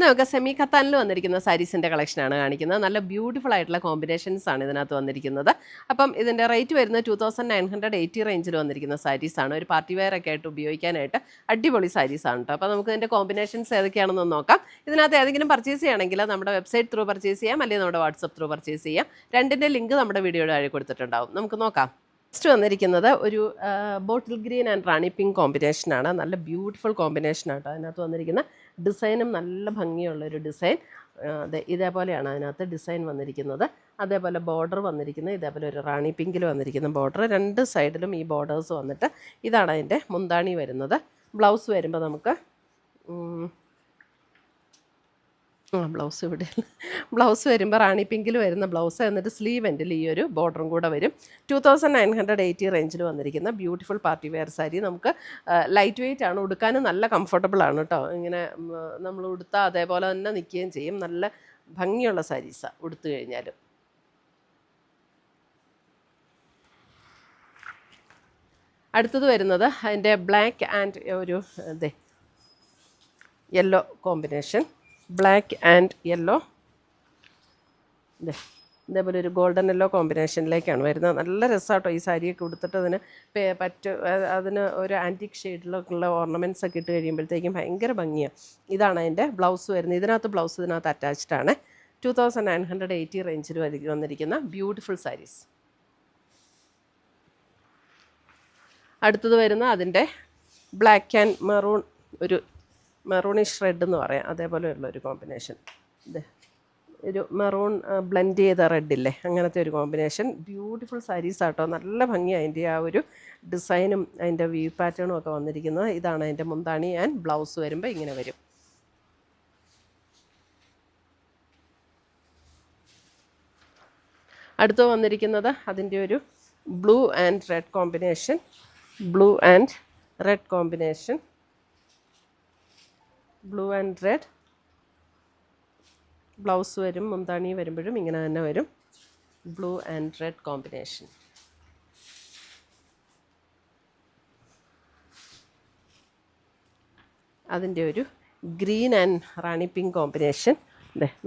നമുക്ക് സെമി കത്താനിൽ വന്നിരിക്കുന്ന സാരീസിൻ്റെ കളക്ഷനാണ് കാണിക്കുന്നത്. നല്ല ബ്യൂട്ടിഫുൾ ആയിട്ടുള്ള കോമ്പിനേഷൻസ് ആണ് ഇതിനകത്ത് വന്നിരിക്കുന്നത്. അപ്പം ഇതിൻ്റെ റേറ്റ് വരുന്നത് 2980 റേഞ്ചിൽ വന്നിരിക്കുന്ന സാരീസാണ്. ഒരു പാർട്ടി വെയർ ഒക്കെ ആയിട്ട് ഉപയോഗിക്കാനായിട്ട് അടിപൊളി സാരീസാണ് കേട്ടോ. അപ്പോൾ നമുക്ക് ഇതിൻ്റെ കോമ്പിനേഷൻസ് ഏതൊക്കെയാണെന്ന് നോക്കാം. ഇതിനകത്ത് ഏതെങ്കിലും പർച്ചേസ് ചെയ്യണമെങ്കിൽ നമ്മുടെ വെബ്സൈറ്റ് ത്രൂ പർച്ചേസ് ചെയ്യാം, അല്ലെങ്കിൽ നമ്മുടെ വാട്സപ്പ് ത്രൂ പർച്ചേസ് ചെയ്യാം. രണ്ടിൻ്റെ ലിങ്ക് നമ്മുടെ വീഡിയോയുടെ താഴെ കൊടുത്തിട്ടുണ്ടാവും. നമുക്ക് നോക്കാം. നെക്സ്റ്റ് വന്നിരിക്കുന്നത് ഒരു bottle green and rani pink കോമ്പിനേഷനാണ്. നല്ല ബ്യൂട്ടിഫുൾ കോമ്പിനേഷനാണ് കേട്ടോ. അതിനകത്ത് വന്നിരിക്കുന്ന ഡിസൈനും നല്ല ഭംഗിയുള്ളൊരു ഡിസൈൻ. ഇതേപോലെയാണ് അതിനകത്ത് ഡിസൈൻ വന്നിരിക്കുന്നത്. അതേപോലെ ബോർഡർ വന്നിരിക്കുന്നത് ഇതേപോലെ ഒരു റാണി പിങ്കിൽ വന്നിരിക്കുന്ന ബോർഡർ. രണ്ട് സൈഡിലും ഈ ബോർഡേഴ്സ് വന്നിട്ട് ഇതാണ് അതിൻ്റെ മുന്താണി വരുന്നത്. ബ്ലൗസ് വരുമ്പോൾ നമുക്ക് ബ്ലൗസ് ഇവിടെ ബ്ലൗസ് വരുമ്പോൾ റാണി പിങ്കിൽ വരുന്ന ബ്ലൗസ്, എന്നിട്ട് സ്ലീവ് എൻഡിൽ ഈ ഒരു ബോർഡറും കൂടെ വരും. 2980 റേഞ്ചിൽ വന്നിരിക്കുന്ന ബ്യൂട്ടിഫുൾ പാർട്ടി വെയർ സാരി. നമുക്ക് ലൈറ്റ് വെയ്റ്റ് ആണ്, ഉടുക്കാനും നല്ല കംഫർട്ടബിൾ ആണ് കേട്ടോ. ഇങ്ങനെ നമ്മൾ ഉടുത്താൽ അതേപോലെ തന്നെ നിൽക്കുകയും ചെയ്യും. നല്ല ഭംഗിയുള്ള സാരീസാണ് ഉടുത്തു കഴിഞ്ഞാലും. അടുത്തത് വരുന്നത് അതിൻ്റെ ബ്ലാക്ക് ആൻഡ് ഒരു yellow combination. Black and yellow, ഇതേപോലെ ഒരു ഗോൾഡൻ യെല്ലോ കോമ്പിനേഷനിലേക്കാണ് വരുന്നത്. നല്ല രസമാട്ടോ ഈ സാരിയൊക്കെ ഉടുത്തിട്ട്. അതിന് ഒരു ആൻറ്റിക് ഷെയ്ഡിലൊക്കെയുള്ള ഓർണമെൻറ്റ്സ് ഒക്കെ ഇട്ട് കഴിയുമ്പോഴത്തേക്കും ഭയങ്കര ഭംഗിയാണ്. ഇതാണ് അതിൻ്റെ ബ്ലൗസ് വരുന്നത്. ഇതിനകത്ത് അറ്റാച്ച്ഡ് ആണ്. 2980 റേഞ്ചിൽ വന്നിരിക്കുന്ന ബ്യൂട്ടിഫുൾ സാരീസ്. അടുത്തത് വരുന്ന അതിൻ്റെ ബ്ലാക്ക് ആൻഡ് മെറൂൺ, ഒരു മെറൂണിഷ് റെഡ് എന്ന് പറയാം, അതേപോലെയുള്ളൊരു കോമ്പിനേഷൻ. ഒരു മെറൂൺ ബ്ലെൻഡ് ചെയ്ത റെഡില്ലേ, അങ്ങനത്തെ ഒരു കോമ്പിനേഷൻ. ബ്യൂട്ടിഫുൾ സാരീസ് ആട്ടോ. നല്ല ഭംഗിയാണ് അതിൻ്റെ ആ ഒരു ഡിസൈനും അതിൻ്റെ വ്യൂ പാറ്റേണും ഒക്കെ വന്നിരിക്കുന്നത്. ഇതാണ് അതിൻ്റെ മുന്താണി ആൻഡ് ബ്ലൗസ് വരുമ്പോൾ ഇങ്ങനെ വരും. അടുത്ത് വന്നിരിക്കുന്നത് അതിൻ്റെ ഒരു blue and red combination. Blue and red combination. Blue and red blouse വരും. മുന്താണി വരുമ്പോഴും ഇങ്ങനെ തന്നെ വരും. Blue and red combination. അതിൻ്റെ ഒരു green and rani pink combination.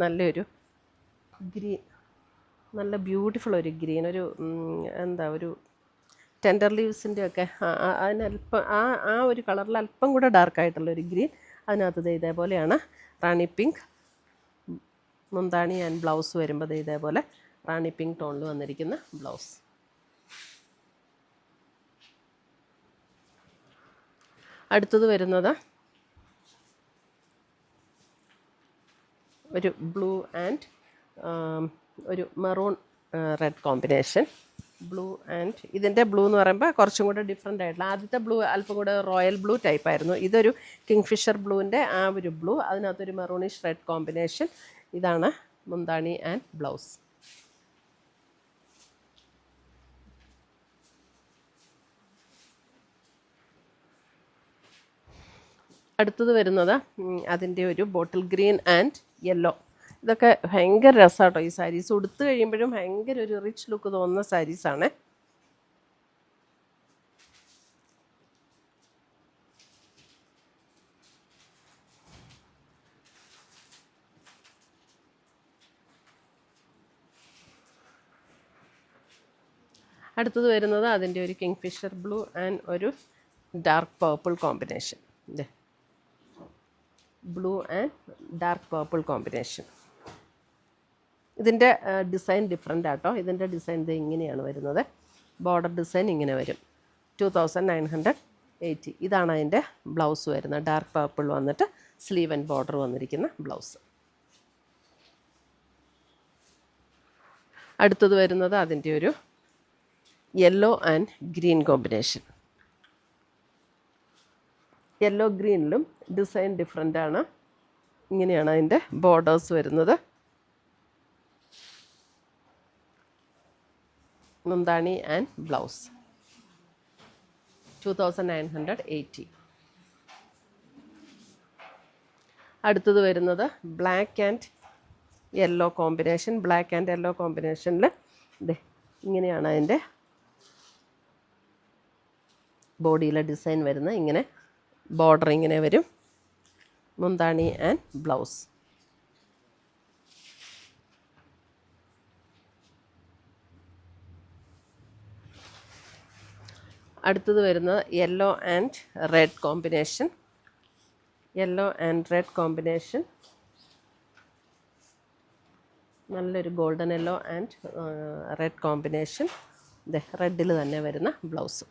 നല്ലൊരു ഗ്രീൻ, നല്ല ബ്യൂട്ടിഫുൾ ഒരു ഗ്രീൻ, ഒരു ഒരു ടെൻഡർ ലീവ്സിൻ്റെ ഒക്കെ അതിനല്പം ആ ഒരു കളറിൽ അല്പം കൂടെ ഡാർക്കായിട്ടുള്ളൊരു ഗ്രീൻ. അതിനകത്ത് ഇതേപോലെയാണ് റാണി പിങ്ക്. മുന്താണി ആൻഡ് ബ്ലൗസ് വരുമ്പോൾ ഇതേപോലെ റാണി പിങ്ക് ടോണിൽ വന്നിരിക്കുന്ന ബ്ലൗസ്. അടുത്തത് വരുന്നത് ഒരു ബ്ലൂ ആൻഡ് ഒരു maroon red combination. Blue and ഇതിൻ്റെ ബ്ലൂ എന്ന് പറയുമ്പോൾ കുറച്ചും കൂടെ ഡിഫറെൻ്റ് ആയിട്ടുള്ള, ആദ്യത്തെ ബ്ലൂ അല്പം കൂടെ റോയൽ ബ്ലൂ ടൈപ്പായിരുന്നു. ഇതൊരു കിങ്ഫിഷർ ബ്ലൂവിൻ്റെ ആ ഒരു ബ്ലൂ, അതിനകത്തൊരു മെറൂണിഷ് റെഡ് കോമ്പിനേഷൻ. ഇതാണ് മുന്താണി ആൻഡ് ബ്ലൗസ്. അടുത്തത് വരുന്നത് അതിൻ്റെ ഒരു ബോട്ടിൽ ഗ്രീൻ ആൻഡ് യെല്ലോ. ഇതൊക്കെ ഭയങ്കര രസമാട്ടോ ഈ സാരീസ്. ഉടുത്ത് കഴിയുമ്പോഴും ഭയങ്കര ഒരു റിച്ച് ലുക്ക് തോന്നുന്ന സാരീസാണ്. അടുത്തത് വരുന്നത് അതിൻ്റെ ഒരു കിങ്ഫിഷർ ബ്ലൂ ആൻഡ് ഒരു dark purple combination. Blue and dark purple combination. ഇതിൻ്റെ ഡിസൈൻ ഡിഫറെൻ്റ് ആട്ടോ. ഇതിൻ്റെ ഡിസൈൻ ഇങ്ങനെയാണ് വരുന്നത്. ബോർഡർ ഡിസൈൻ ഇങ്ങനെ വരും. 2980. ഇതാണ് അതിൻ്റെ ബ്ലൗസ് വരുന്നത്. ഡാർക്ക് പർപ്പിൾ വന്നിട്ട് സ്ലീവ് ആൻഡ് ബോർഡർ വന്നിരിക്കുന്ന ബ്ലൗസ്. അടുത്തത് വരുന്നത് അതിൻ്റെ ഒരു yellow and green combination. Yellow ഗ്രീനിലും ഡിസൈൻ ഡിഫറെൻ്റ് ആണ്. ഇങ്ങനെയാണ് അതിൻ്റെ ബോർഡേഴ്സ് വരുന്നത്. മുന്താണി ആൻഡ് ബ്ലൗസ്. 2980. അടുത്തത് വരുന്നത് black and yellow combination. Black and yellow കോമ്പിനേഷനിൽ ഇങ്ങനെയാണ് അതിൻ്റെ ബോഡിയിലെ ഡിസൈൻ വരുന്നത്. ഇങ്ങനെ ബോർഡർ ഇങ്ങനെ വരും. മുന്താണി ആൻഡ് ബ്ലൗസ്. അടുത്തത് വരുന്നത് yellow and red combination. Yellow and red combination, നല്ലൊരു golden yellow and red combination. റെഡിൽ തന്നെ വരുന്ന ബ്ലൗസും.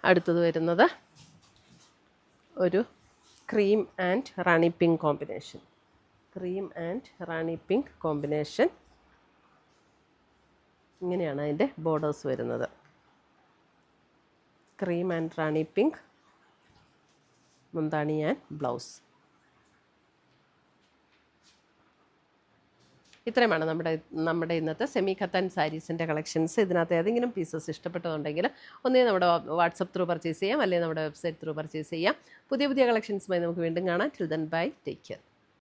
അടുത്തത് വരുന്നത് ഒരു cream and rani pink combination. Cream and rani pink combination. ഇങ്ങനെയാണ് അതിൻ്റെ ബോർഡേഴ്സ് വരുന്നത്. ക്രീം ആൻഡ് റാണി പിങ്ക്, മുന്താണി ആൻഡ് ബ്ലൗസ്. ഇത്രയുമാണ് നമ്മുടെ ഇന്നത്തെ സെമി കത്താൻ സാരീസിൻ്റെ കളക്ഷൻസ്. ഇതിനകത്ത് ഏതെങ്കിലും പീസസ് ഇഷ്ടപ്പെട്ടതുണ്ടെങ്കിൽ ഒന്നേ നമ്മുടെ വാട്സപ്പ് ത്രൂ പർച്ചേസ് ചെയ്യാം, അല്ലെങ്കിൽ നമ്മുടെ വെബ്സൈറ്റ് ത്രൂ പർച്ചേസ് ചെയ്യാം. പുതിയ കളക്ഷൻസുമായി നമുക്ക് വീണ്ടും കാണാം. Till then bye, take care.